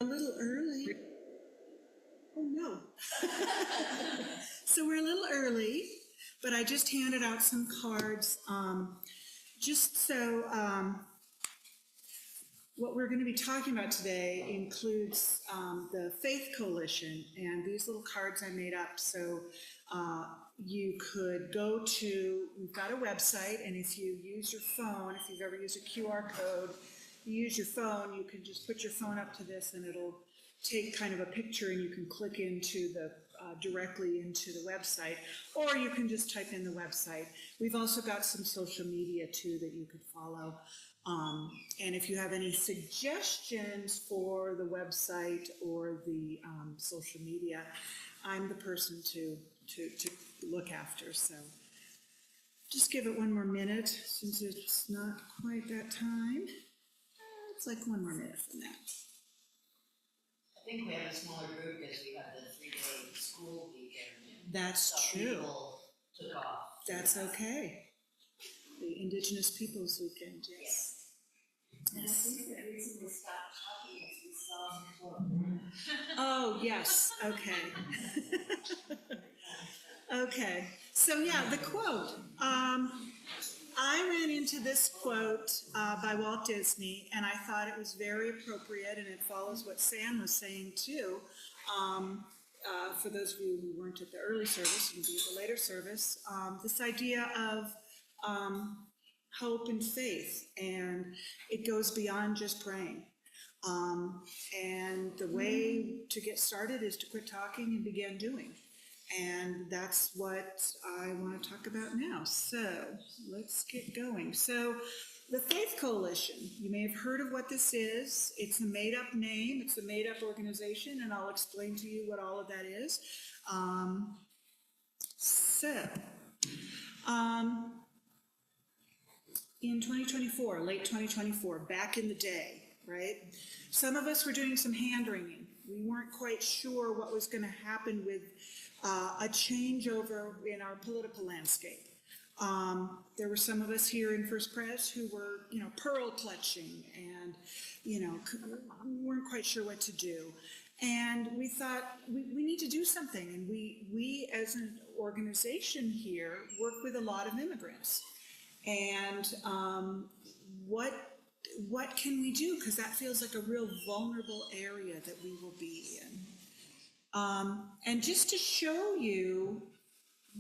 A little early. Oh, no. So we're a little early, but I just handed out some cards, just so what we're going to be talking about today includes the Faith Coalition, and these little cards I made up so you could go to, we've got a website, and if you use your phone, if you've ever used a QR code, you use your phone, you can just put your phone up to this and it'll take kind of a picture and you can click into the directly into the website, or you can just type in the website. We've also got some social media too that you could follow. And if you have any suggestions for the website or the social media, I'm the person to look after. So just give it one more minute since it's not quite that time. It's like one more minute from that. I think we have a smaller group because we have the 3-day school weekend. That's true. People took off. That's okay. The Indigenous Peoples Weekend, yes. And I think the reason we stopped talking is we saw. Oh, yes, okay. Okay, so yeah, the quote. I ran into this quote by Walt Disney, and I thought it was very appropriate, and it follows what Sam was saying too. For those of you who weren't at the early service, you'll be at the later service, this idea of hope and faith, and it goes beyond just praying. And the way to get started is to quit talking and begin doing. And that's what I want to talk about now. So let's get going. So the Faith Coalition, you may have heard of what this is. It's a made-up name. It's a made-up organization, and I'll explain to you what all of that is. In 2024, late 2024, back in the day, right? Some of us were doing some hand-wringing. We weren't quite sure what was going to happen with a changeover in our political landscape. There were some of us here in First Pres who were, pearl clutching and, weren't quite sure what to do. And we thought we need to do something. And we as an organization here work with a lot of immigrants. And what can we do? Because that feels like a real vulnerable area that we will be in. And just to show you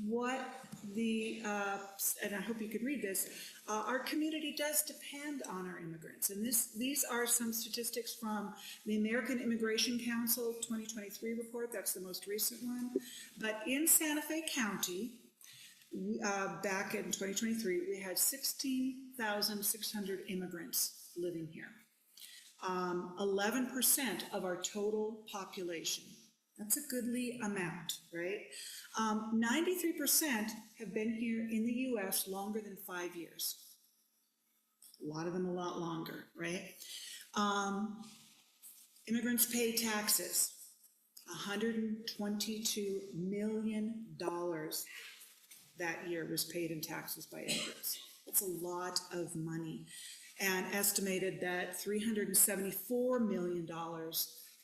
what and I hope you could read this, our community does depend on our immigrants. And these are some statistics from the American Immigration Council 2023 report. That's the most recent one. But in Santa Fe County, back in 2023, we had 16,600 immigrants living here. 11% of our total population. That's a goodly amount, right? 93% have been here in the U.S. longer than 5 years. A lot of them a lot longer, right? Immigrants pay taxes. $122 million that year was paid in taxes by immigrants. That's a lot of money. And estimated that $374 million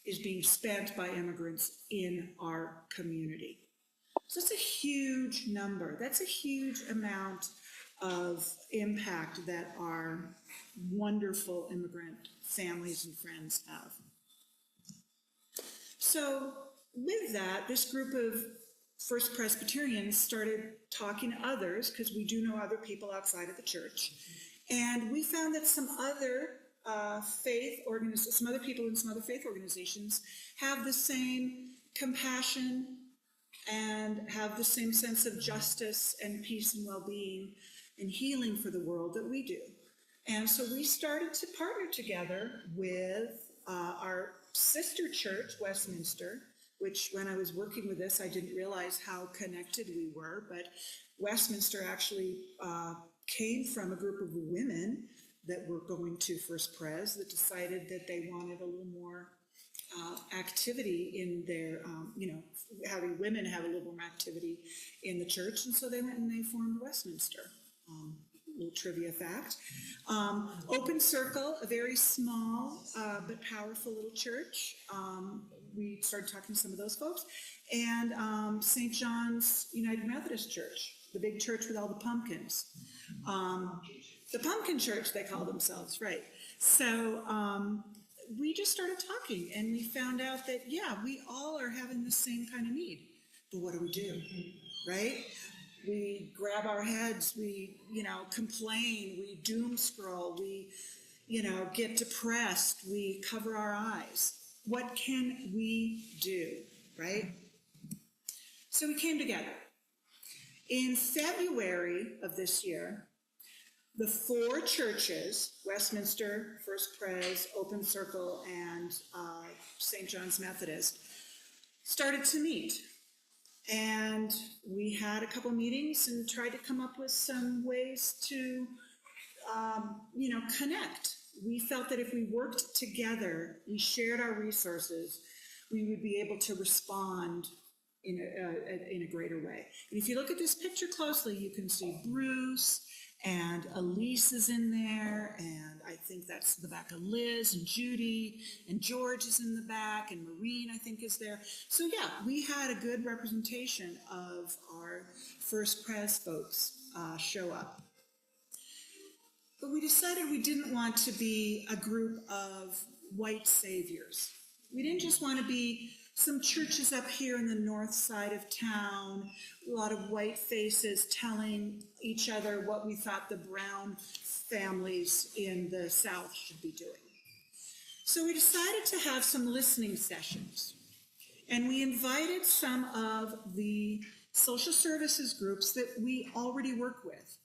is being spent by immigrants in our community. So that's a huge number. That's a huge amount of impact that our wonderful immigrant families and friends have. So with that, this group of First Presbyterians started talking to others, because we do know other people outside of the church. And we found that some other some other people in some other faith organizations have the same compassion and have the same sense of justice and peace and well-being and healing for the world that we do. And so we started to partner together with our sister church, Westminster, which when I was working with this, I didn't realize how connected we were, but Westminster actually came from a group of women that were going to First Pres that decided that they wanted a little more activity in their, having women have a little more activity in the church. And so they went and they formed Westminster. little trivia fact. Open Circle, a very small but powerful little church. We started talking to some of those folks. And St. John's United Methodist Church, the big church with all the pumpkins. The Pumpkin Church, they call themselves, right. So we just started talking, and we found out that, yeah, we all are having the same kind of need. But what do, right? We grab our heads, we, complain, we doom scroll, we, get depressed, we cover our eyes. What can we do, right? So we came together. In February of this year, the 4 churches, Westminster, First Pres, Open Circle, and St. John's Methodist, started to meet. And we had a couple meetings and tried to come up with some ways to, connect. We felt that if we worked together, we shared our resources, we would be able to respond in a greater way. And if you look at this picture closely, you can see Bruce and Elise is in there, and I think that's the back of Liz and Judy, and George is in the back, and Maureen, I think, is there. So yeah, we had a good representation of our First Pres folks show up. But we decided we didn't want to be a group of white saviors. We didn't just want to be some churches up here in the north side of town, a lot of white faces telling each other what we thought the brown families in the south should be doing. So we decided to have some listening sessions, and we invited some of the social services groups that we already work with.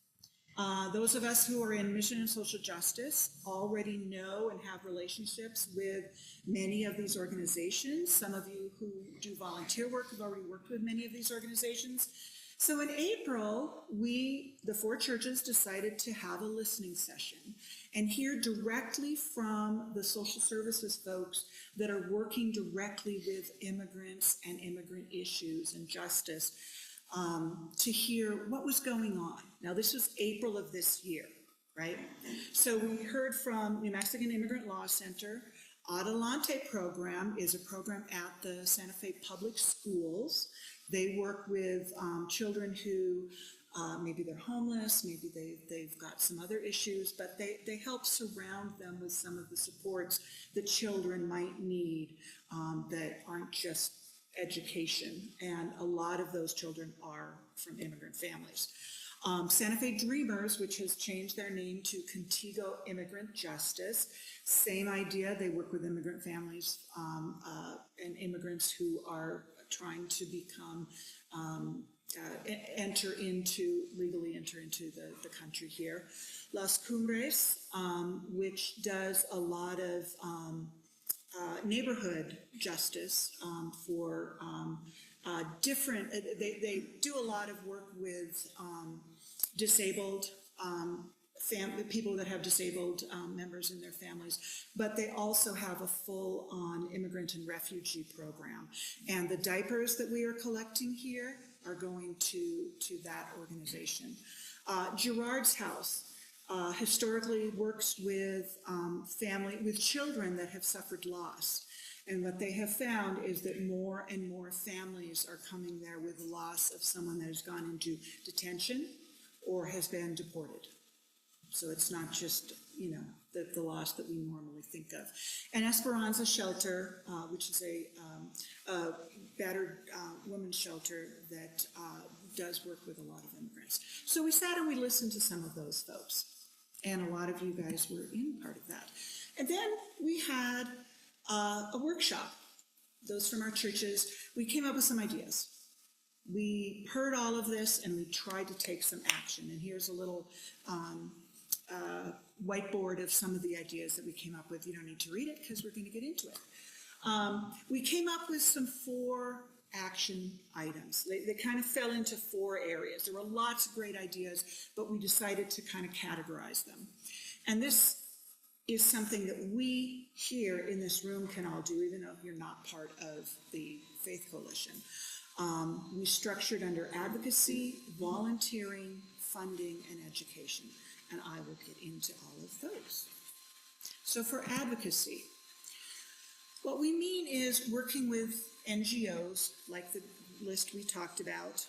Those of us who are in mission and social justice already know and have relationships with many of these organizations. Some of you who do volunteer work have already worked with many of these organizations. So in April, we, the 4 churches, decided to have a listening session and hear directly from the social services folks that are working directly with immigrants and immigrant issues and justice, to hear what was going on. Now, this was April of this year, right? So we heard from New Mexican Immigrant Law Center. Adelante program is a program at the Santa Fe Public Schools. They work with children who maybe they're homeless, maybe they've got some other issues, but they help surround them with some of the supports that children might need that aren't just education, and a lot of those children are from immigrant families. Santa Fe Dreamers, which has changed their name to Contigo Immigrant Justice, same idea. They work with immigrant families and immigrants who are trying to become, legally enter into the country here. Las Cumbres, which does a lot of neighborhood justice for different, they do a lot of work with disabled people that have disabled members in their families, but they also have a full-on immigrant and refugee program. And the diapers that we are collecting here are going to that organization. Gerard's House historically works with children that have suffered loss. And what they have found is that more and more families are coming there with the loss of someone that has gone into detention or has been deported. So it's not just, the loss that we normally think of. And Esperanza Shelter, which is a battered women's shelter that does work with a lot of immigrants. So we sat and we listened to some of those folks. And a lot of you guys were in part of that. And then we had a workshop. Those from our churches, we came up with some ideas. We heard all of this and we tried to take some action. And here's a little whiteboard of some of the ideas that we came up with. You don't need to read it because we're going to get into it. We came up with some 4 action items. They kind of fell into 4 areas. There were lots of great ideas, but we decided to kind of categorize them. And this is something that we here in this room can all do, even though you're not part of the Faith Coalition. We structured under advocacy, volunteering, funding, and education. and I will get into all of those. So for advocacy, what we mean is working with NGOs, like the list we talked about,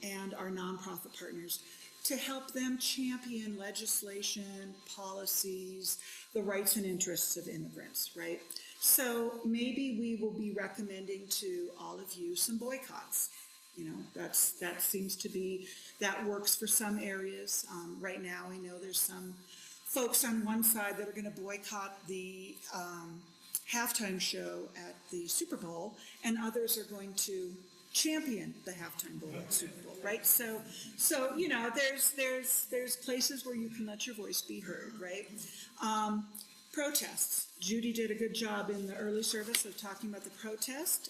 and our nonprofit partners, to help them champion legislation, policies, the rights and interests of immigrants, right? So maybe we will be recommending to all of you some boycotts. You know, that seems to be, that works for some areas. Right now, I know there's some folks on one side that are going to boycott the halftime show at the Super Bowl, and others are going to champion the halftime bowl at Super Bowl, right? So you know, there's places where you can let your voice be heard, right? Protests. Judy did a good job in the early service of talking about the protest.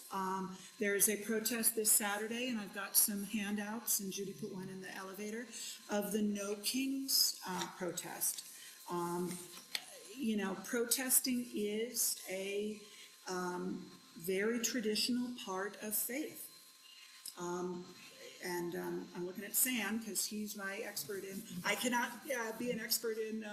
There is a protest this Saturday, and I've got some handouts, and Judy put one in the elevator, of the No Kings protest. You know, protesting is a very traditional part of faith. I'm looking at Sam because he's my expert in. I cannot be an expert in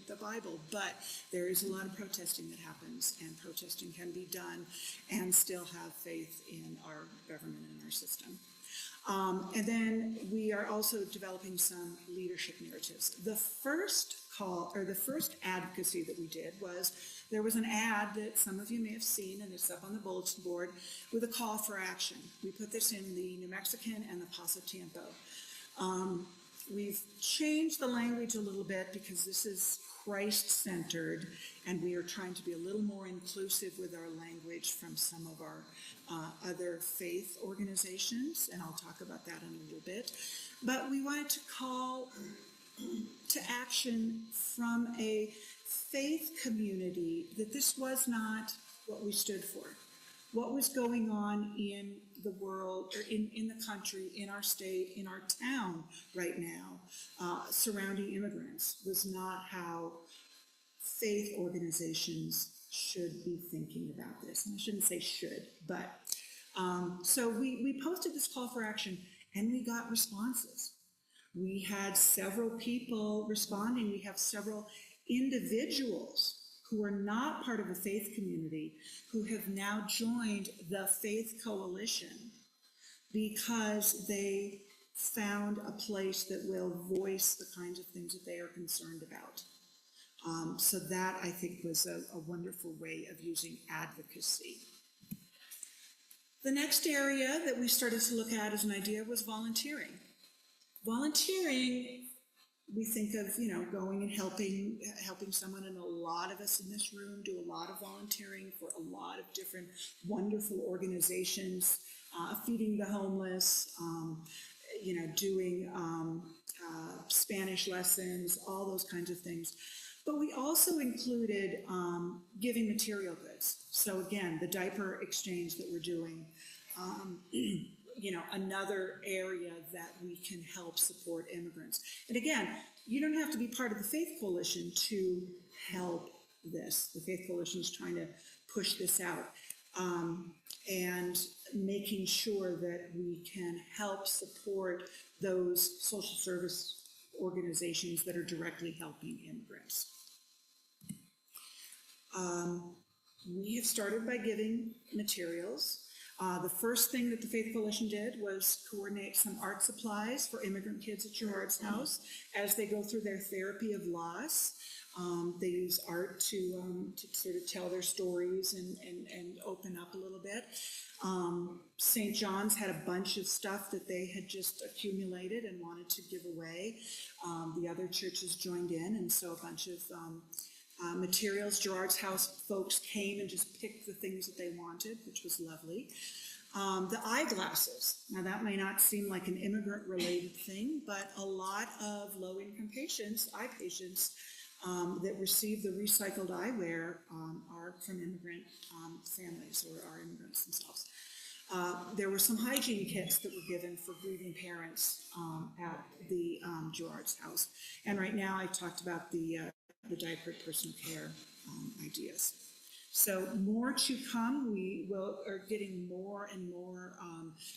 the Bible, but there is a lot of protesting that happens, and protesting can be done and still have faith in our government and our system. And then we are also developing some leadership narratives. The first call, or the first advocacy that we did was, there was an ad that some of you may have seen, and it's up on the bulletin board, with a call for action. We put this in the New Mexican and the Paso Tiempo. We've changed the language a little bit because this is Christ-centered, and we are trying to be a little more inclusive with our language from some of our other faith organizations, and I'll talk about that in a little bit. But we wanted to call to action from a faith community that this was not what we stood for. What was going on in the world, or in the country, in our state, in our town right now, surrounding immigrants, was not how faith organizations should be thinking about this. And I shouldn't say should, but so we posted this call for action, and we got responses. We had several people responding. We have several individuals who are not part of a faith community who have now joined the Faith Coalition because they found a place that will voice the kinds of things that they are concerned about. So that, I think, was a wonderful way of using advocacy. The next area that we started to look at as an idea was volunteering. Volunteering, we think of, you know, going and helping someone, and a lot of us in this room do a lot of volunteering for a lot of different wonderful organizations, feeding the homeless, you know, doing Spanish lessons, all those kinds of things. But we also included giving material goods. So again, the diaper exchange that we're doing, you know, another area that we can help support immigrants. And again, you don't have to be part of the Faith Coalition to help this. The Faith Coalition is trying to push this out, and making sure that we can help support those social service organizations that are directly helping immigrants. We have started by giving materials. The first thing that the Faith Coalition did was coordinate some art supplies for immigrant kids at Gerard's house as they go through their therapy of loss. They use art to sort of tell their stories and open up a little bit. St. John's had a bunch of stuff that they had just accumulated and wanted to give away. The other churches joined in, and so a bunch of materials. Gerard's house folks came and just picked the things that they wanted, which was lovely. The eyeglasses. Now that may not seem like an immigrant related thing, but a lot of low-income patients, eye patients, that receive the recycled eyewear are from immigrant families, or are immigrants themselves. There were some hygiene kits that were given for grieving parents at the Gerard's house. And right now I talked about the diaper personal care ideas. So more to come. We are getting more and more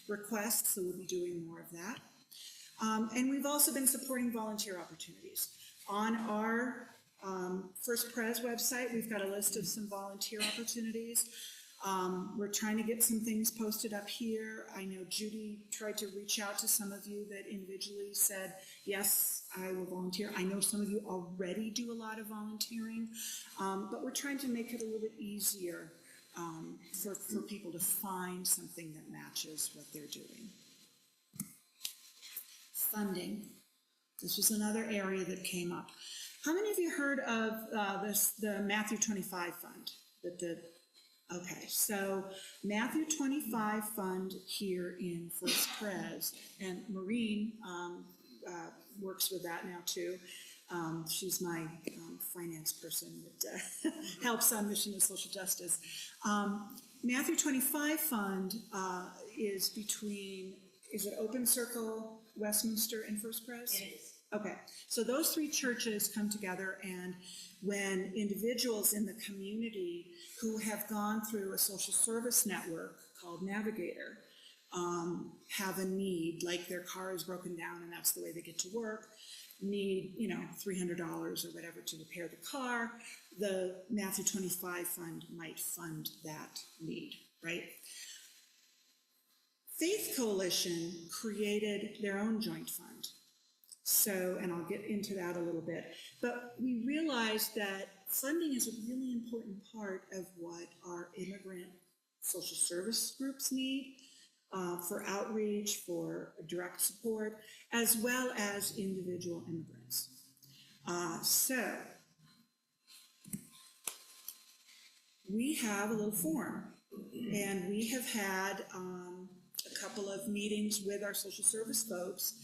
requests, so we'll be doing more of that. And we've also been supporting volunteer opportunities. On our First Pres website, we've got a list of some volunteer opportunities. We're trying to get some things posted up here. I know Judy tried to reach out to some of you that individually said, yes, I will volunteer. I know some of you already do a lot of volunteering, but we're trying to make it a little bit easier for people to find something that matches what they're doing. Funding. This was another area that came up. How many of you heard of the Matthew 25 fund? Okay, so Matthew 25 fund here in First Pres, and Maureen works with that now too. She's my finance person that helps on Mission and Social Justice. Matthew 25 fund is between, is it Open Circle, Westminster, and First Pres? It is. Okay, so those three churches come together, and when individuals in the community who have gone through a social service network called Navigator have a need, like their car is broken down and that's the way they get to work, need, $300 or whatever to repair the car, the Matthew 25 fund might fund that need, right? Faith Coalition created their own joint fund. So, and I'll get into that a little bit, but we realized that funding is a really important part of what our immigrant social service groups need for outreach, for direct support, as well as individual immigrants. So, we have a little form, and we have had a couple of meetings with our social service folks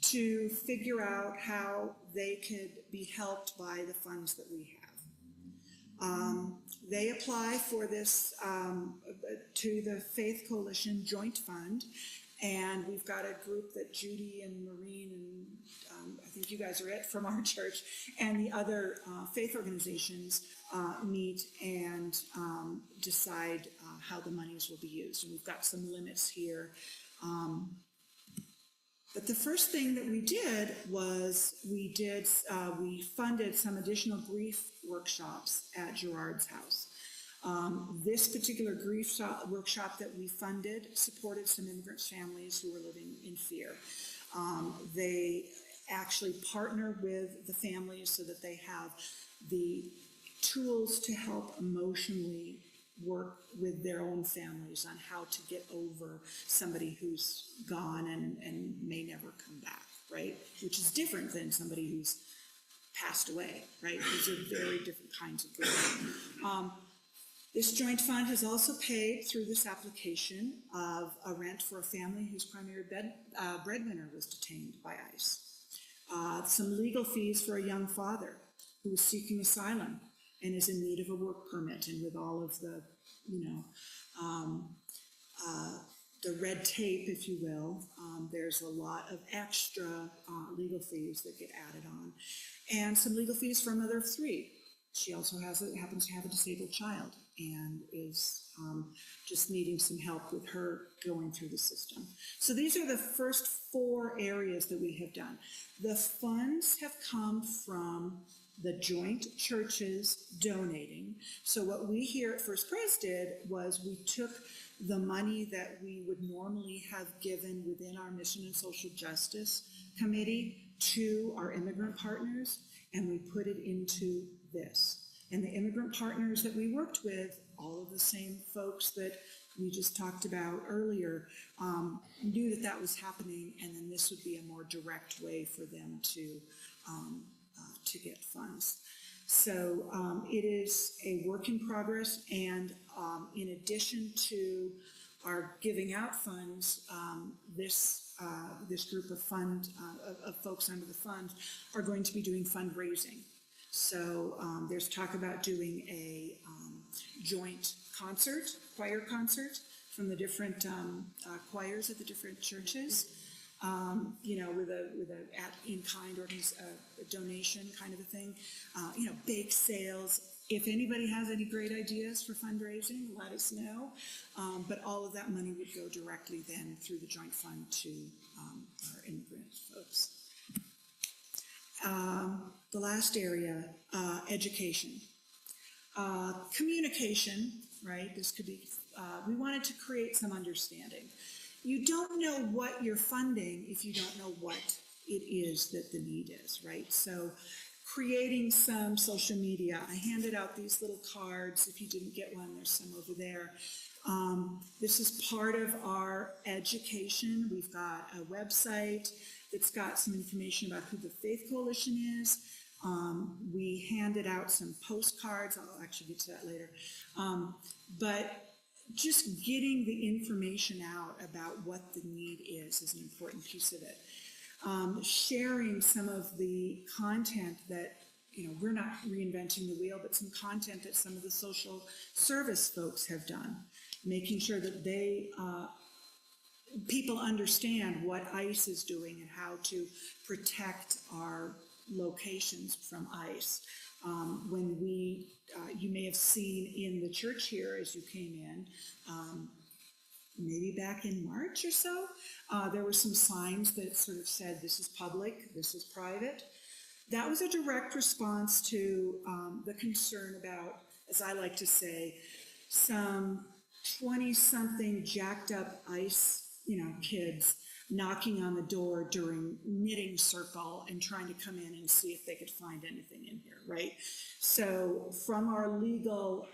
to figure out how they could be helped by the funds that we have. They apply for this to the Faith Coalition Joint Fund, and we've got a group that Judy and Maureen and I think you guys are it from our church, and the other faith organizations meet and decide how the monies will be used. And we've got some limits here. But the first thing that we did was we funded some additional grief workshops at Gerard's house. This particular grief workshop that we funded supported some immigrant families who were living in fear. They actually partner with the families so that they have the tools to help emotionally work with their own families on how to get over somebody who's gone and may never come back, right? Which is different than somebody who's passed away, right? These are very different kinds of grief. This joint fund has also paid through this application of a rent for a family whose primary breadwinner was detained by ICE. Some legal fees for a young father who was seeking asylum and is in need of a work permit, and with all of the, the red tape, if you will, there's a lot of extra legal fees that get added on, and some legal fees for a mother of three. She also happens to have a disabled child and is just needing some help with her going through the system. So these are the first 4 areas that we have done. The funds have come from the joint churches donating. So what we here at First Pres did was we took the money that we would normally have given within our Mission and Social Justice Committee to our immigrant partners, and we put it into this. And the immigrant partners that we worked with, all of the same folks that we just talked about earlier, knew that that was happening, and then this would be a more direct way for them to get funds. So it is a work in progress, and in addition to our giving out funds, this group of folks under the fund are going to be doing fundraising. So there's talk about doing a joint concert, choir concert, from the different choirs at the different churches. With a in-kind or a donation kind of a thing, bake sales. If anybody has any great ideas for fundraising, let us know. But all of that money would go directly then through the joint fund to our immigrant folks. The last area, education. Communication, right? This could be, we wanted to create some understanding. You don't know what you're funding if you don't know what it is that the need is, right? So creating some social media. I handed out these little cards. If you didn't get one, there's some over there. This is part of our education. We've got a website that's got some information about who the Faith Coalition is. We handed out some postcards. I'll actually get to that later. But just getting the information out about what the need is an important piece of it. Sharing some of the content that, we're not reinventing the wheel, but some content that some of the social service folks have done. Making sure that people understand what ICE is doing and how to protect our locations from ICE. When you may have seen in the church here as you came in, maybe back in March or so, there were some signs that sort of said, this is public, this is private. That was a direct response to the concern about, as I like to say, some 20-something jacked up ICE, kids knocking on the door during knitting circle and trying to come in and see if they could find anything in here, right? So from our legal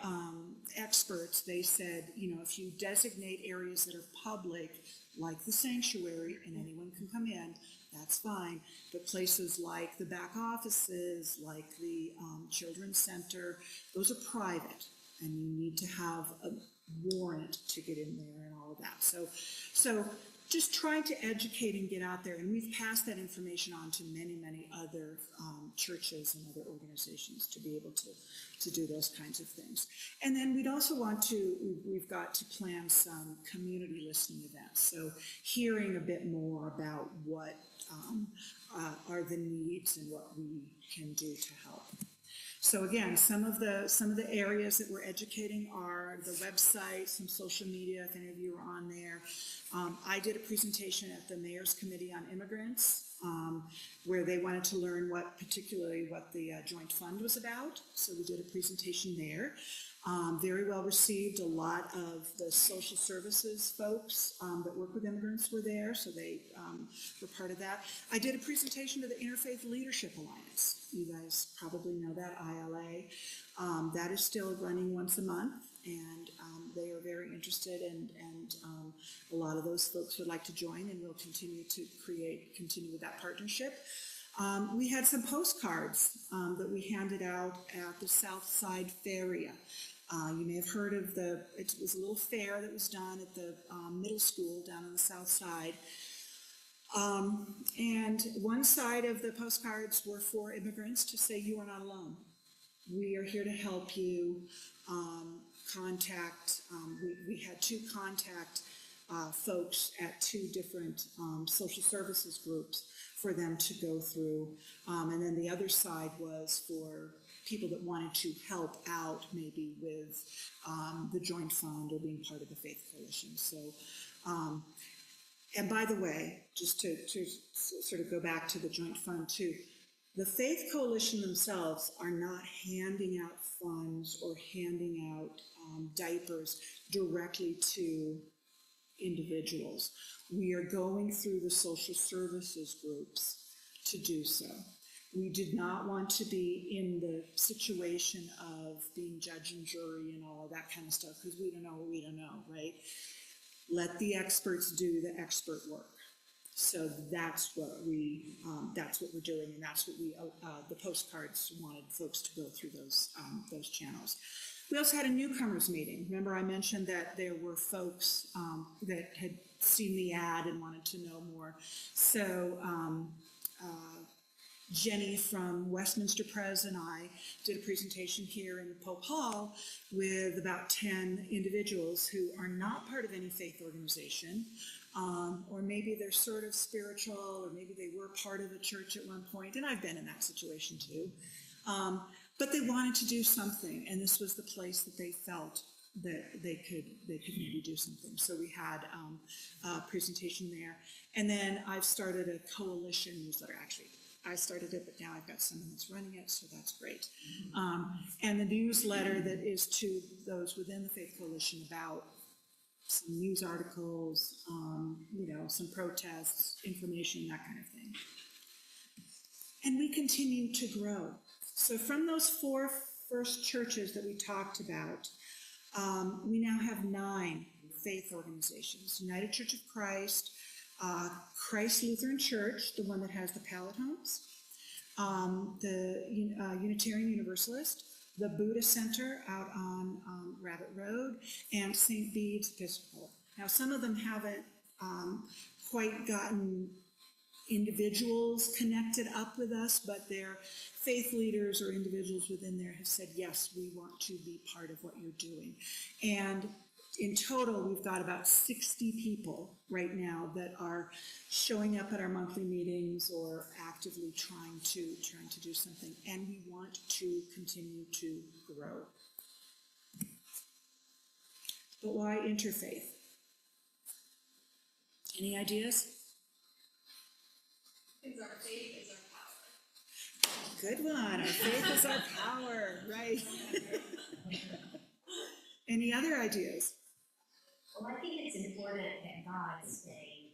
experts, they said, if you designate areas that are public, like the sanctuary, and anyone can come in, that's fine. But places like the back offices, like the children's center, those are private, and you need to have a warrant to get in there and all of that. So just trying to educate and get out there, and we've passed that information on to many, many other churches and other organizations to be able to do those kinds of things. And then we'd also we've got to plan some community listening events. So hearing a bit more about what are the needs and what we can do to help. So again, some of the areas that we're educating are the website, some social media, if any of you are on there. I did a presentation at the Mayor's Committee on Immigrants, where they wanted to learn particularly what the joint fund was about. So we did a presentation there. Very well received. A lot of the social services folks that work with immigrants were there, so they were part of that. I did a presentation to the Interfaith Leadership Alliance. You guys probably know that, ILA. That is still running once a month, and they are very interested, and a lot of those folks would like to join, and we'll continue with that partnership. We had some postcards that we handed out at the South Side Feria. You may have heard of it was a little fair that was done at the middle school down on the South Side. And one side of the postcards were for immigrants to say, you are not alone. We are here to help you. We had two contact folks at two different social services groups for them to go through. And then the other side was for people that wanted to help out maybe with the joint fund or being part of the Faith Coalition. So, and by the way, just to sort of go back to the joint fund too, the Faith Coalition themselves are not handing out funds or handing out diapers directly to individuals. We are going through the social services groups to do so. We did not want to be in the situation of being judge and jury and all of that kind of stuff, because we don't know what we don't know, right? Let the experts do the expert work. So that's what we're doing, and that's what the postcards wanted folks to go through those channels. We also had a newcomers meeting. Remember, I mentioned that there were folks that had seen the ad and wanted to know more. So Jenny from Westminster Pres and I did a presentation here in Pope Hall with about 10 individuals who are not part of any faith organization, or maybe they're sort of spiritual, or maybe they were part of a church at one point, and I've been in that situation too. But they wanted to do something, and this was the place that they felt that they could maybe do something. So we had a presentation there. And then I've started a coalition newsletter. Actually, I started it, but now I've got someone that's running it, so that's great. And the newsletter that is to those within the Faith Coalition about some news articles, some protests, information, that kind of thing. And we continue to grow. So from those 4 first churches that we talked about, we now have 9 faith organizations: United Church of Christ, Christ Lutheran Church, the one that has the pallet homes, the Unitarian Universalist, the Buddha Center out on Rabbit Road, and St. Bede's Episcopal. Now, some of them haven't quite gotten individuals connected up with us, but their faith leaders or individuals within there have said, yes, we want to be part of what you're doing. And in total, we've got about 60 people right now that are showing up at our monthly meetings or actively trying to do something. And we want to continue to grow. But why interfaith? Any ideas? Because our faith is our power. Good one. Our faith is our power, right? Any other ideas? Well, I think it's important that God stay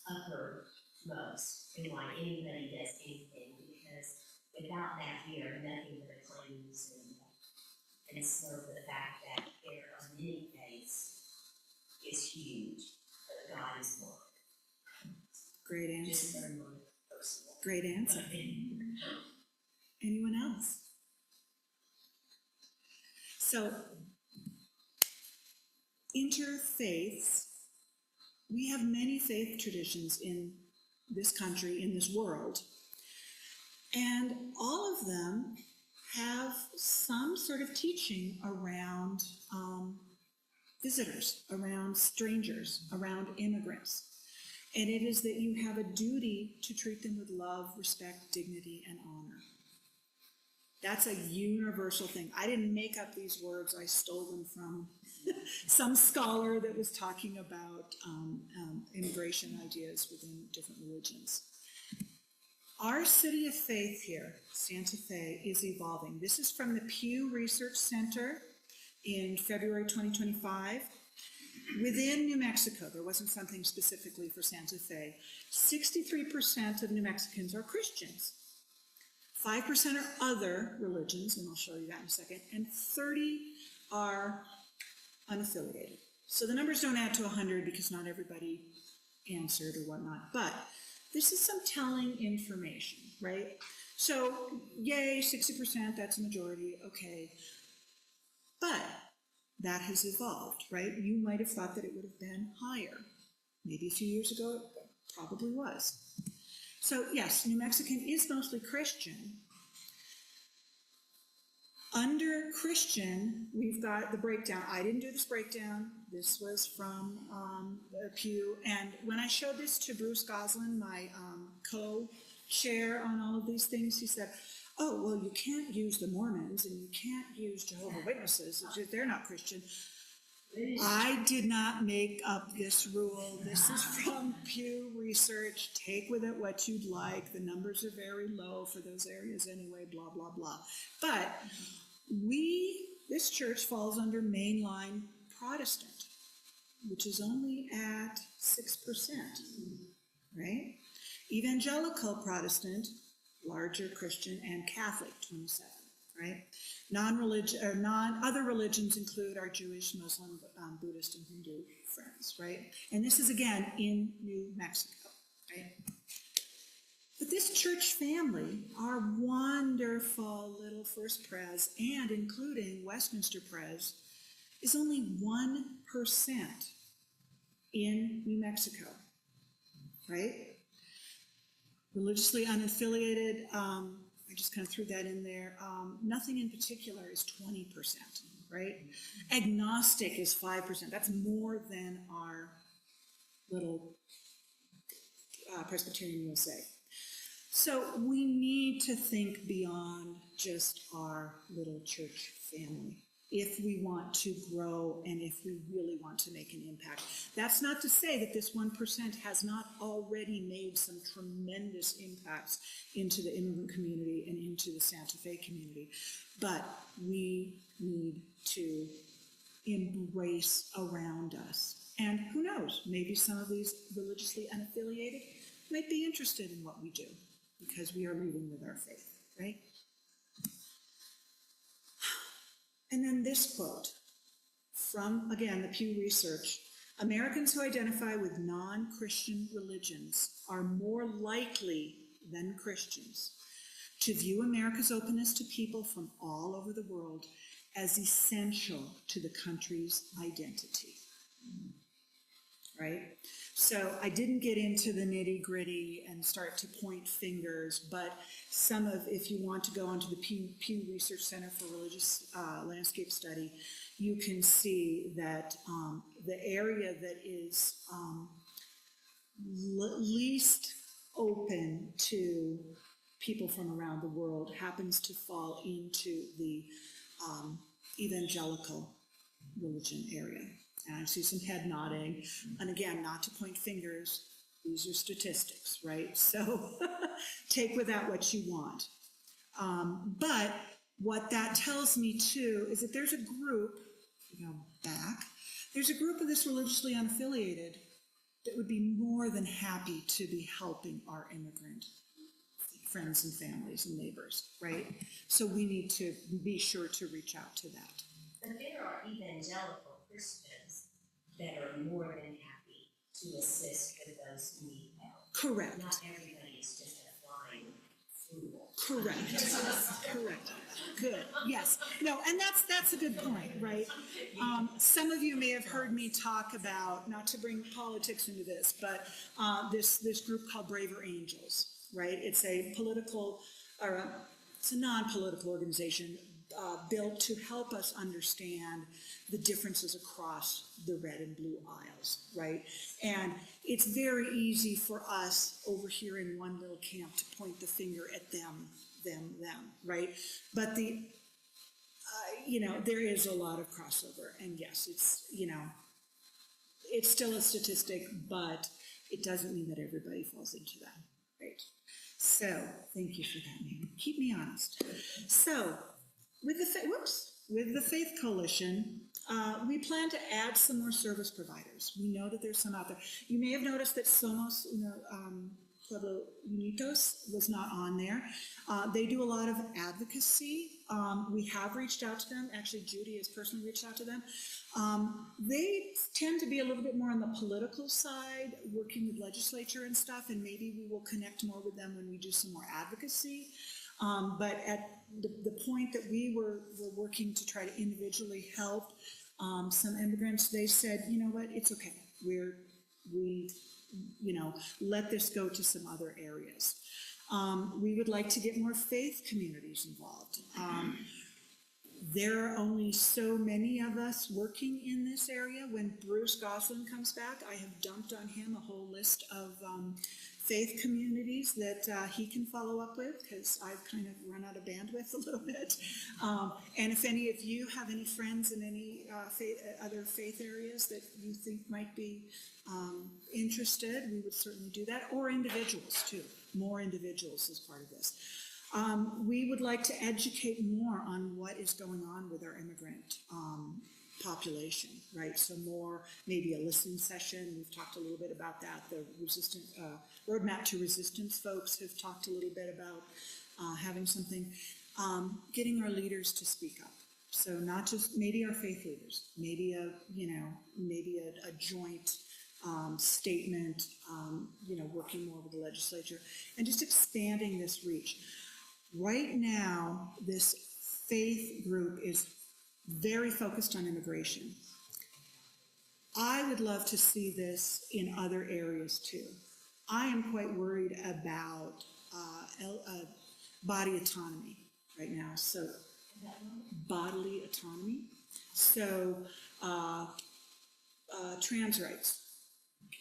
uppermost in why anybody does anything, because without that we are nothing but claims and so the fact that there are many faiths is huge, but God is one. Great Just answer. very personal. Great answer. Anyone else? So, interfaiths, we have many faith traditions in this country, in this world, and all of them have some sort of teaching around visitors, around strangers, around immigrants. And it is that you have a duty to treat them with love, respect, dignity, and honor. That's a universal thing. I didn't make up these words. I stole them from some scholar that was talking about immigration ideas within different religions. Our city of faith here, Santa Fe, is evolving. This is from the Pew Research Center in February 2025. Within New Mexico, there wasn't something specifically for Santa Fe, 63% of New Mexicans are Christians. 5% are other religions, and I'll show you that in a second, and 30 are unaffiliated. So the numbers don't add to 100 because not everybody answered or whatnot, but this is some telling information, right? So, yay, 60%, that's a majority, okay. But that has evolved, right? You might have thought that it would have been higher. Maybe a few years ago, it probably was. So yes, New Mexican is mostly Christian. Under Christian, we've got the breakdown. I didn't do this breakdown. This was from Pew. And when I showed this to Bruce Goslin, my co-chair on all of these things, he said, oh, well, you can't use the Mormons and you can't use Jehovah's Witnesses. They're not Christian. I did not make up this rule. This is from Pew Research. Take with it what you'd like. The numbers are very low for those areas anyway, blah, blah, blah. But this church falls under mainline Protestant, which is only at 6%, right? Evangelical Protestant, larger Christian, and Catholic, 27, right? Other religions include our Jewish, Muslim, Buddhist, and Hindu friends, right? And this is, again, in New Mexico, right? But this church family, our wonderful little First Pres, and including Westminster Pres, is only 1% in New Mexico, right? Religiously unaffiliated, I just kind of threw that in there. Nothing in particular is 20%, right? Agnostic is 5%. That's more than our little Presbyterian USA. So we need to think beyond just our little church family. if we want to grow and if we really want to make an impact. That's not to say that this 1% has not already made some tremendous impacts into the immigrant community and into the Santa Fe community, but we need to embrace around us. And who knows, maybe some of these religiously unaffiliated might be interested in what we do because we are leading with our faith, right? And then this quote from, again, the Pew Research: Americans who identify with non-Christian religions are more likely than Christians to view America's openness to people from all over the world as essential to the country's identity. Right? So I didn't get into the nitty-gritty and start to point fingers, but some of, if you want to go onto the Pew Research Center for Religious Landscape Study, you can see that the area that is least open to people from around the world happens to fall into the evangelical religion area. And I see some head nodding. And again, not to point fingers, these are statistics, right? So take with that what you want. But what that tells me too is that there's a group, there's a group of this religiously unaffiliated that would be more than happy to be helping our immigrant friends and families and neighbors, right? So we need to be sure to reach out to that. But there are evangelical Christians that are more than happy to assist with those who need help. Correct. Not everybody is just a flying fool. Correct. Correct. Good. Yes. No, and that's a good point, right? Some of you may have heard me talk about, not to bring politics into this, but this group called Braver Angels, right? It's a political, it's a non-political organization built to help us understand the differences across the red and blue aisles, right? And it's very easy for us over here in one little camp to point the finger at them, right? But there is a lot of crossover, and yes, it's still a statistic, but it doesn't mean that everybody falls into that, right? So, thank you for that, Mary. Keep me honest. So, with the Faith Coalition, we plan to add some more service providers. We know that there's some out there. You may have noticed that Somos Pueblo Unidos was not on there. They do a lot of advocacy. We have reached out to them. Actually, Judy has personally reached out to them. They tend to be a little bit more on the political side, working with legislature and stuff, and maybe we will connect more with them when we do some more advocacy. But at the point that we were working to try to individually help some immigrants, they said, you know what, it's okay. We let this go to some other areas. We would like to get more faith communities involved. There are only so many of us working in this area. When Bruce Goslin comes back, I have dumped on him a whole list of faith communities that he can follow up with, because I've kind of run out of bandwidth a little bit. And if any of you have any friends in any other faith areas that you think might be interested, we would certainly do that, or individuals too. More individuals as part of this. We would like to educate more on what is going on with our immigrant population, right? So more, maybe a listening session. We've talked a little bit about that. The Roadmap to Resistance folks have talked a little bit about having something, getting our leaders to speak up. So not just maybe our faith leaders, maybe a joint statement, working more with the legislature, and just expanding this reach. Right now, this faith group is very focused on immigration. I would love to see this in other areas too. I am quite worried about body autonomy right now. So, bodily autonomy. So, trans rights,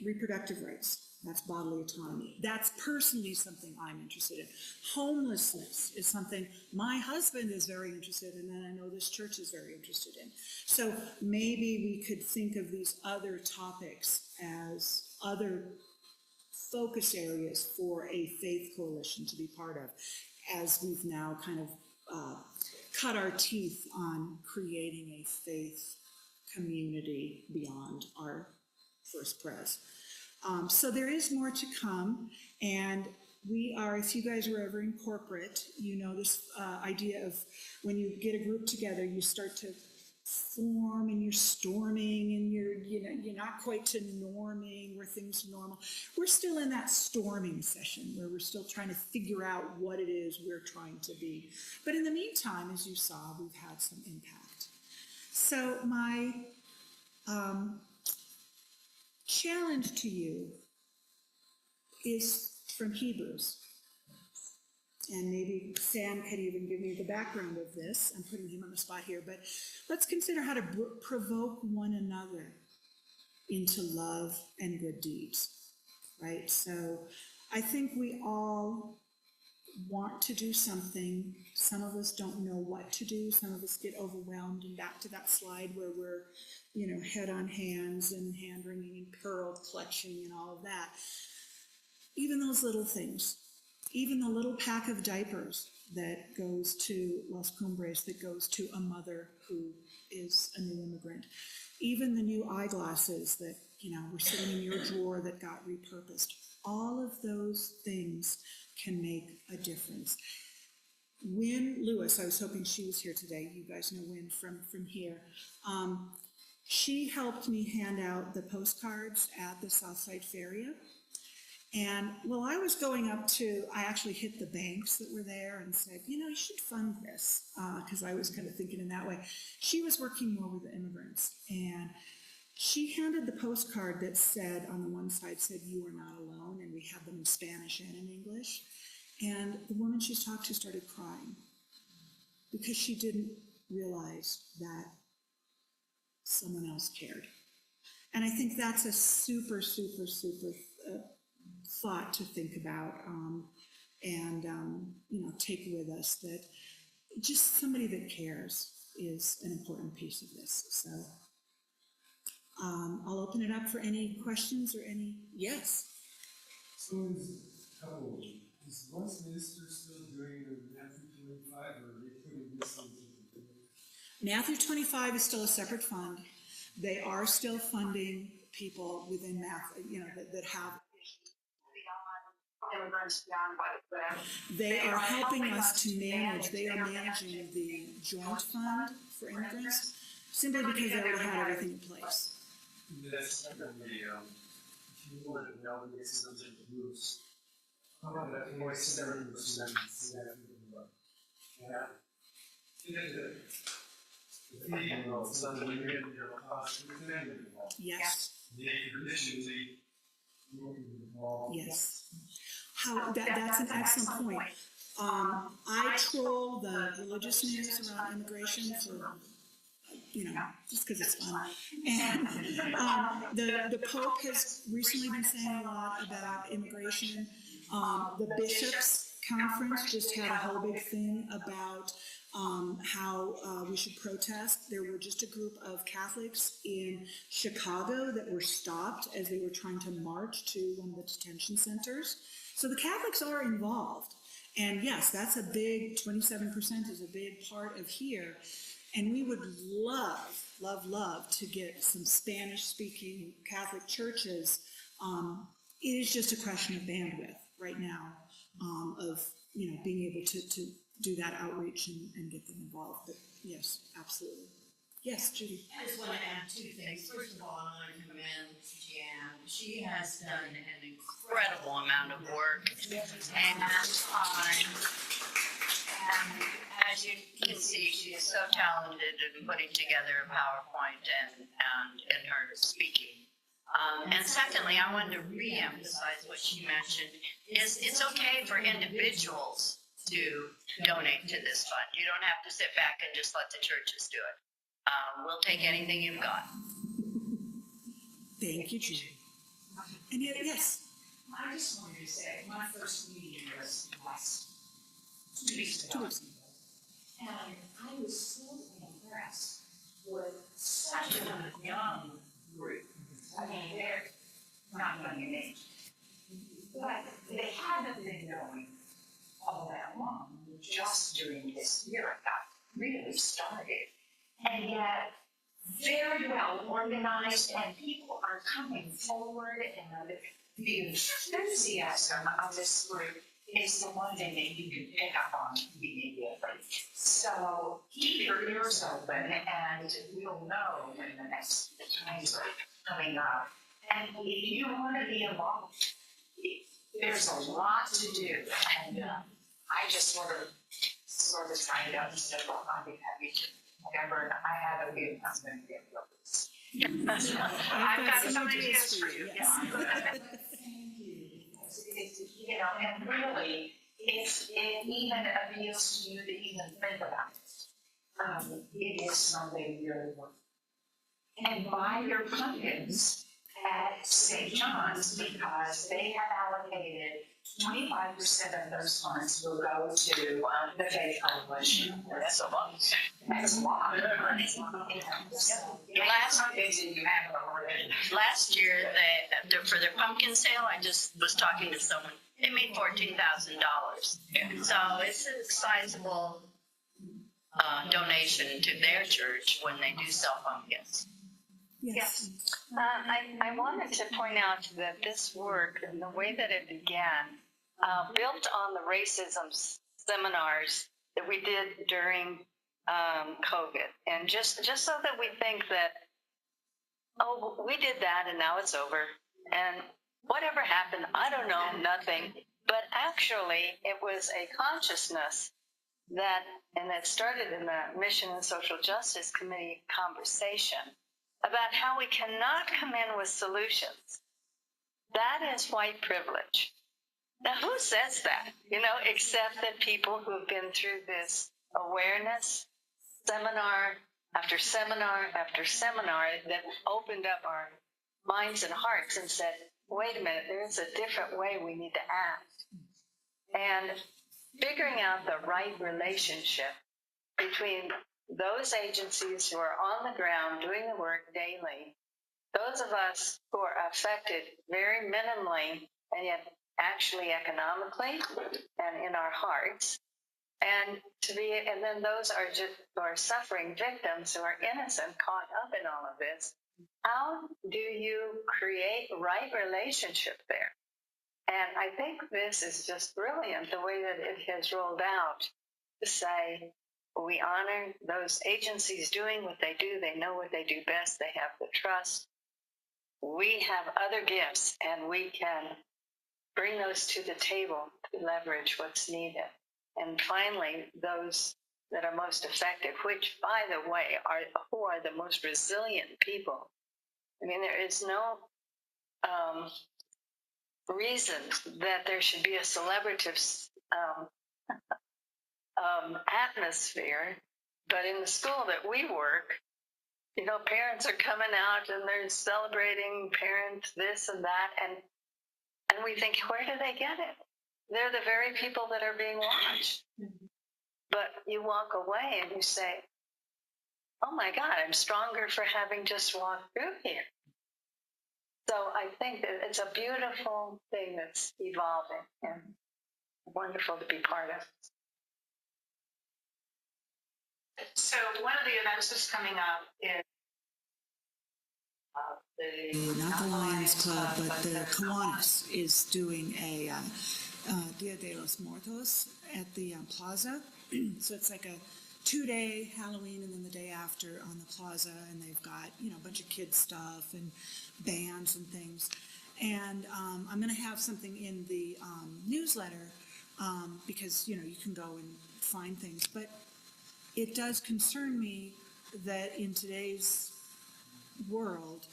reproductive rights, That's bodily autonomy. That's personally something I'm interested in. Homelessness is something my husband is very interested in, and I know this church is very interested in. So maybe we could think of these other topics as other focus areas for a faith coalition to be part of, as we've now kind of cut our teeth on creating a faith community beyond our First Pres. So there is more to come, and we are, if you guys were ever in corporate, you know this idea of when you get a group together, you start to form and you're storming and you're not quite to norming where things are normal. We're still in that storming session where we're still trying to figure out what it is we're trying to be. But in the meantime, as you saw, we've had some impact. So my challenge to you is from Hebrews. And maybe Sam could even give me the background of this. I'm putting him on the spot here, but let's consider how to provoke one another into love and good deeds, right? So I think we all want to do something. Some of us don't know what to do. Some of us get overwhelmed, and back to that slide where we're, head on hands and hand wringing and pearl clutching and all of that. Even those little things. Even the little pack of diapers that goes to Los Cumbres, that goes to a mother who is a new immigrant. Even the new eyeglasses that, were sitting in your drawer that got repurposed. All of those things can make a difference. Wynn Lewis, I was hoping she was here today. You guys know Wynn from here. She helped me hand out the postcards at the Southside Feria. And while I was going up I actually hit the banks that were there and said, you should fund this, because I was kind of thinking in that way. She was working more with the immigrants, and she handed the postcard that said, on the one side said, "You are not alone," and we had them in Spanish and in English. And the woman she's talked to started crying because she didn't realize that someone else cared. And I think that's a super, super, super thought to think about, and take with us, that just somebody that cares is an important piece of this. So I'll open it up for any questions or any. Yes. So is Westminster still doing the Matthew 25, or are they putting this into the Matthew 25 is still a separate fund. They are still funding people within that have. Immigrants beyond white. They are helping us to manage. They are managing the joint fund for immigrants, simply because they already had everything in place. That's definitely, if you want to know the systems of the groups, how about that 47%? Yeah. The feeding roles, so when you're getting your cost of family involved. Yes. They traditionally involved. Yes. That's an excellent point. I troll the religious news around immigration for, just because it's fun. And the Pope has recently been saying a lot about immigration. The bishops' conference just had a whole big thing about how we should protest. There were just a group of Catholics in Chicago that were stopped as they were trying to march to one of the detention centers. So the Catholics are involved. And yes, that's a big, 27% is a big part of here. And we would love to get some Spanish-speaking Catholic churches. It is just a question of bandwidth right now, of being able to do that outreach and get them involved. But yes, absolutely. Yes, Judy. I just want to add two things. First of all, I want to commend Gian. She has done an incredible amount of work and time. And as you can see, she is so talented in putting together a PowerPoint and in her speaking. And secondly, I wanted to re-emphasize what she mentioned, is it's okay for individuals to donate to this fund. You don't have to sit back and just let the churches do it. We'll take anything you've got. Thank you, Judy. And yes. I just wanted to say, my first meeting was last 2 weeks ago. And I was so impressed with such a young group. I mean, they're not young in age. But they haven't been going all that long. Just during this year, it got really started. And yet, very well organized, and people are coming forward, and the enthusiasm of this group is the one thing that you can pick up on immediately. So keep your ears open, and we'll know when the next times are coming up. And if you want to be involved, there's a lot to do, and I just sort of signed up and said, well, I'd be happy to. Whatever, I have a few, I'm going to get those. I've got some ideas for you. Yes. You know, and really, it even appeals to you to even think about it. It is something really worth. And buy your pumpkins at St. John's, because they have allocated 25% of those funds will go to the Faith Coalition. That's a lot. That's a lot of money. Last year, for their pumpkin sale, I just was talking to someone. They made $14,000. So it's a sizable donation to their church when they do sell pumpkins. Yes. I wanted to point out that this work and the way that it began built on the racism seminars that we did during COVID. And just so that we think that, oh, we did that and now it's over. And whatever happened, I don't know, nothing. But actually, it was a consciousness that, and it started in the Mission and Social Justice Committee conversation about how we cannot come in with solutions. That is white privilege. Now, who says that? You know, except that people who have been through this awareness, seminar after seminar after seminar, that opened up our minds and hearts and said, wait a minute, there is a different way we need to act. And figuring out the right relationship between those agencies who are on the ground doing the work daily, those of us who are affected very minimally and yet actually economically and in our hearts, and then those who are suffering victims who are innocent, caught up in all of this. How do you create right relationship there? And I think this is just brilliant, the way that it has rolled out, to say, we honor those agencies doing what they do. They know what they do best. They have the trust. We have other gifts, and we can bring those to the table to leverage what's needed. And finally, those that are most effective, which, by the way, who are the most resilient people. I mean, there is no reason that there should be a celebrative atmosphere, but in the school that we work, you know, parents are coming out and they're celebrating parent this and that, and we think, where do they get it? They're the very people that are being watched. But you walk away and you say, oh my God, I'm stronger for having just walked through here. So I think that it's a beautiful thing that's evolving and wonderful to be part of. So one of the events that's coming up is Not the Lions Club, but the Kiwanis is doing a Dia de los Muertos at the plaza. So it's like a 2-day Halloween and then the day after on the plaza, and they've got, you know, a bunch of kids stuff and bands and things. And I'm going to have something in the newsletter because, you know, you can go and find things. But it does concern me that in today's world,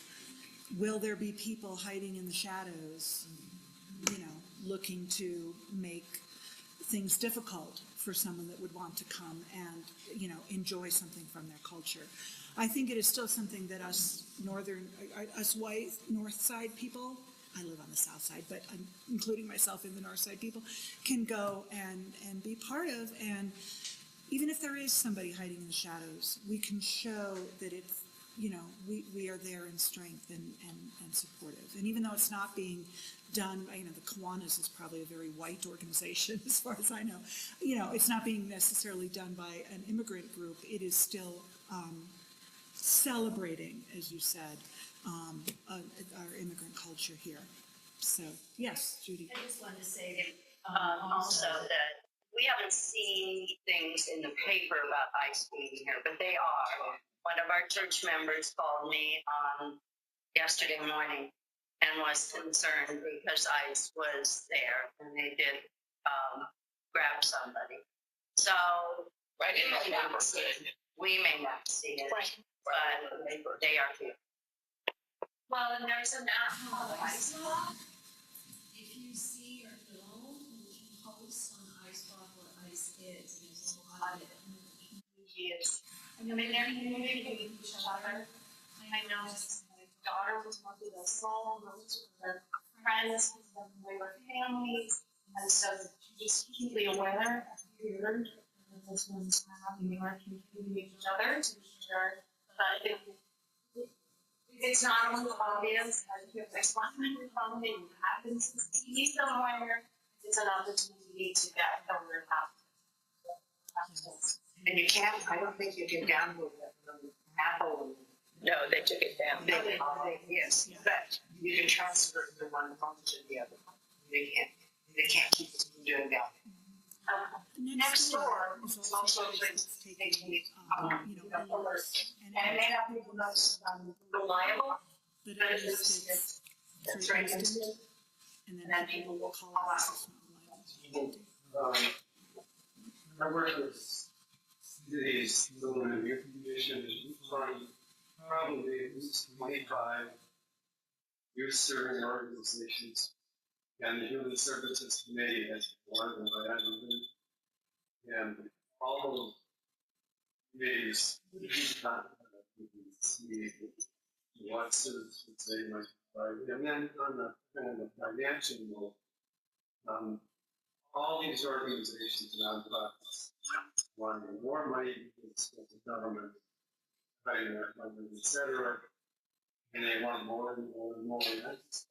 will there be people hiding in the shadows, you know, looking to make things difficult for someone that would want to come and, you know, enjoy something from their culture? I think it is still something that us white North Side people I live on the south side, but I'm including myself in the north side people, can go and be part of. And even if there is somebody hiding in the shadows, we can show that it's, we are there in strength and supportive. And even though it's not being done, the Kiwanis is probably a very white organization as far as I know. It's not being necessarily done by an immigrant group. It is still celebrating, as you said, our immigrant culture here. So, yes, Judy. I just wanted to say also that we haven't seen things in the paper about ICE being here, but they are. One of our church members called me on yesterday morning and was concerned because ICE was there and they did grab somebody. So we may not see it, but they are here. Well, and there's an at-home ice block. If you see or film, we can post on ice block what ice is. There's a lot of it. Yes. I mean, they're communicating with each other. I know my daughter was one of the small groups with her friends, and they were families, and so just keenly aware of fear. And this one's happening, are communicating with each other to ensure that it's not only obvious that if there's one something happens to see somewhere, it's an opportunity to get the word out. And you can't, I don't think you can download that from Apple. No, they took it down. Yes, but you can transfer it from one phone to the other. They can't keep it from doing that. Next door is also taking alerts. And it may not be the most reliable, but but at least it's right instant, and then people will call us. I work with cities, building a new condition, from probably at least 25 youth serving organizations, and the Human Services Committee has one of them, and all committees, see what services they might provide. And then on the kind of the financial level, all these organizations, nonprofits, wanting more money because of the government, cutting their funding, et cetera, and they want more and more and more. And that's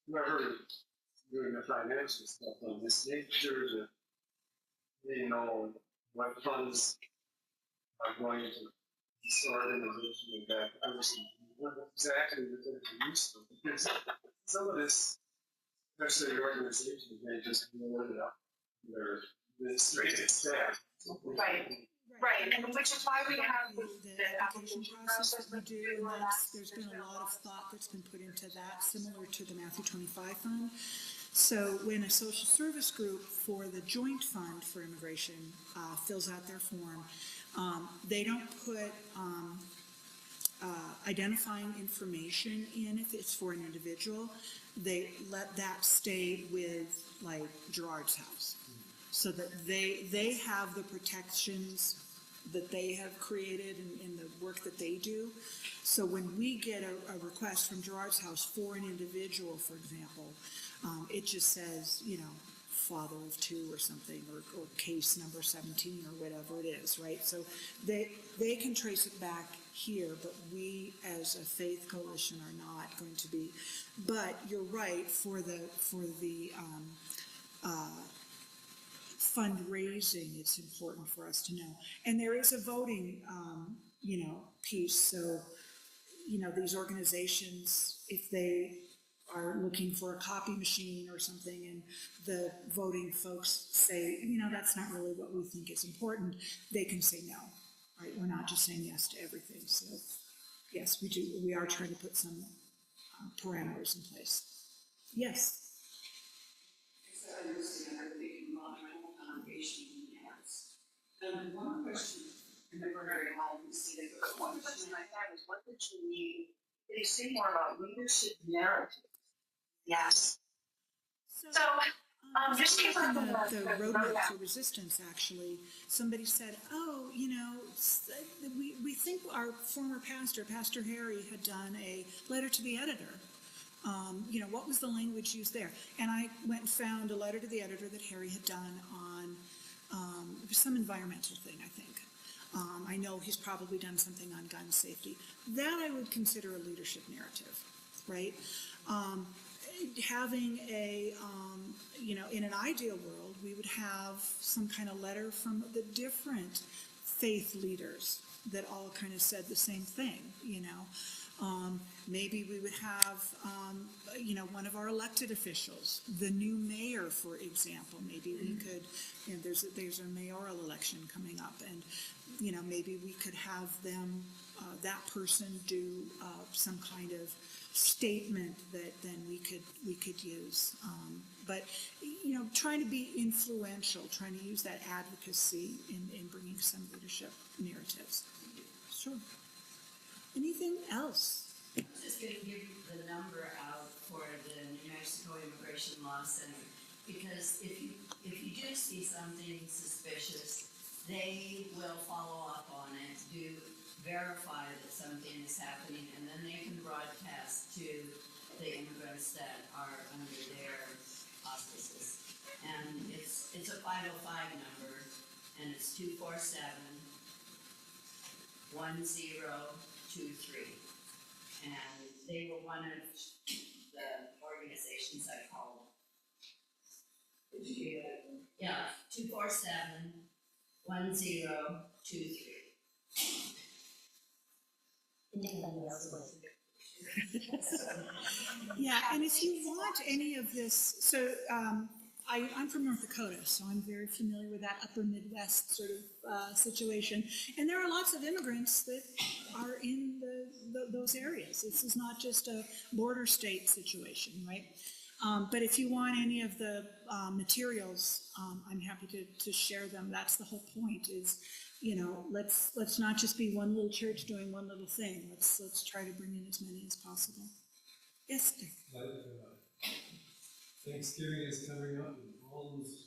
whoever is doing the financial stuff on this, make sure that they know what funds are going to this organization and that person, what exactly that they're used to. Because some of this, especially the organizations, may just blow it up their administrative staff. Right, and which is why we have The application process that we do, and there's been a lot of thought that's been put into that, similar to the Matthew 25 fund. So when a social service group for the joint fund for immigration fills out their form, they don't put identifying information in if it's for an individual. They let that stay with, like, Gerard's house, so that they have the protections that they have created in the work that they do. So when we get a request from Gerard's house for an individual, for example, it just says, father of two or something, or case number 17 or whatever it is, right? So they can trace it back here, but we as a faith coalition are not going to be. But you're right, for the fundraising, it's important for us to know. And there is a voting, piece. So, these organizations, if they are looking for a copy machine or something, and the voting folks say, that's not really what we think is important, they can say no, right? We're not just saying yes to everything. So, yes, we do. We are trying to put some parameters in place. Yes. I understand everything about my whole congregation and one question, I never heard how you see it, but one question I had is, what did you need? They say more about leadership narrative. Yes. So Just keep up In with the roadmap to resistance, actually, somebody said, oh, we think our former pastor, Pastor Harry, had done a letter to the editor. What was the language used there? And I went and found a letter to the editor that Harry had done on it was some environmental thing, I think. I know he's probably done something on gun safety. That I would consider a leadership narrative, right? Having in an ideal world, we would have some kind of letter from the different faith leaders that all kind of said the same thing, Maybe we would have, one of our elected officials, the new mayor, for example. Maybe we could, there's a mayoral election coming up, and, maybe we could have them, that person do some kind of statement that then we could use. But, trying to be influential, trying to use that advocacy in bringing some leadership narratives. Sure. Anything else? I'm just going to give the number out for the New Mexico Immigration Law Center, because if you do see something suspicious, they will follow up on it, verify that something is happening, and then they can broadcast to the immigrants that are under their auspices. And it's a 505 number, and it's 247-1023. And they were one of the organizations I called. Yeah, 247-1023. Anybody else was? Yeah, and if you want any of this, so I'm from North Dakota, so I'm very familiar with that upper Midwest sort of situation. And there are lots of immigrants that are in those areas. This is not just a border state situation, right? But if you want any of the materials, I'm happy to share them. That's the whole point is, let's not just be one little church doing one little thing. Let's try to bring in as many as possible. Yes, Dick. Thanksgiving is coming up, and all those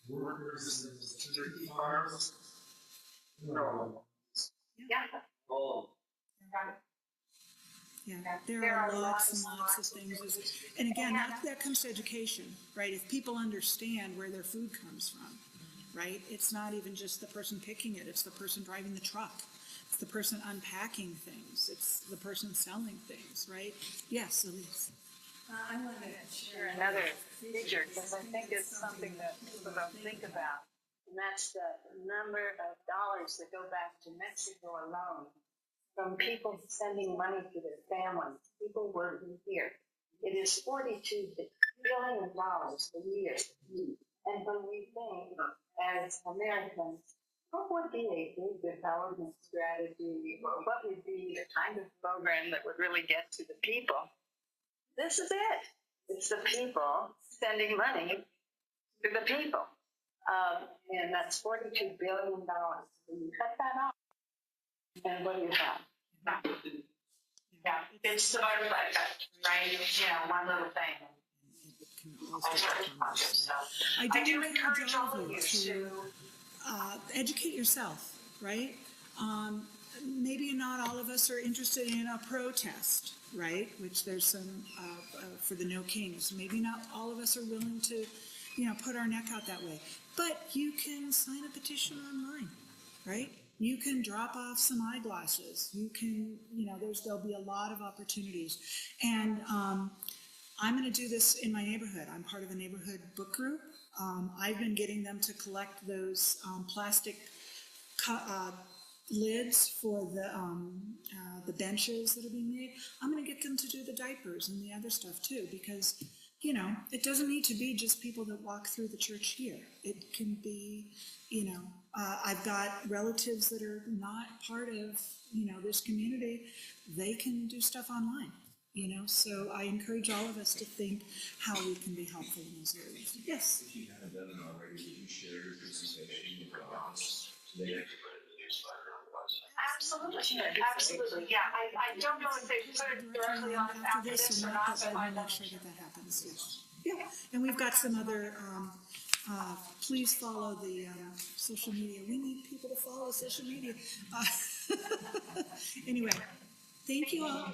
workers and those turkey farms. Yeah. Oh, Yeah, there are lots and lots of things. And again, that comes to education, right? If people understand where their food comes from, right? It's not even just the person picking it, it's the person driving the truck. It's the person unpacking things. It's the person selling things, right? Yes, Elise. I want to share another figure because I think it's something that people don't think about. And that's the number of dollars that go back to Mexico alone from people sending money to their families, people working here. It is $42 billion a year. And when we think as Americans, what would be a good development strategy, or what would be the kind of program that would really get to the people? This is it. It's the people sending money to the people. And that's $42 billion. When you cut that off, and what do you have? Yeah, it's the butterfly effect, right? One little thing. I do encourage all of you to educate yourself, right? Maybe not all of us are interested in a protest, right? Which there's some for the No Kings. Maybe not all of us are willing to, put our neck out that way. But you can sign a petition online, right? You can drop off some eyeglasses. You can, there'll be a lot of opportunities. And I'm going to do this in my neighborhood. I'm part of a neighborhood book group. I've been getting them to collect those plastic lids for the benches that are being made. I'm going to get them to do the diapers and the other stuff too, because it doesn't need to be just people that walk through the church here. It can be, I've got relatives that are not part of this community. They can do stuff online. So I encourage all of us to think how we can be helpful in those areas. Yes? If you haven't done it already, would you share your presentation with us today? Absolutely. Yeah, I don't know if they put it directly on after this or not, but I want to make sure that happens. Yes. Yeah, and we've got some other, please follow the social media. We need people to follow social media. Anyway, thank you all.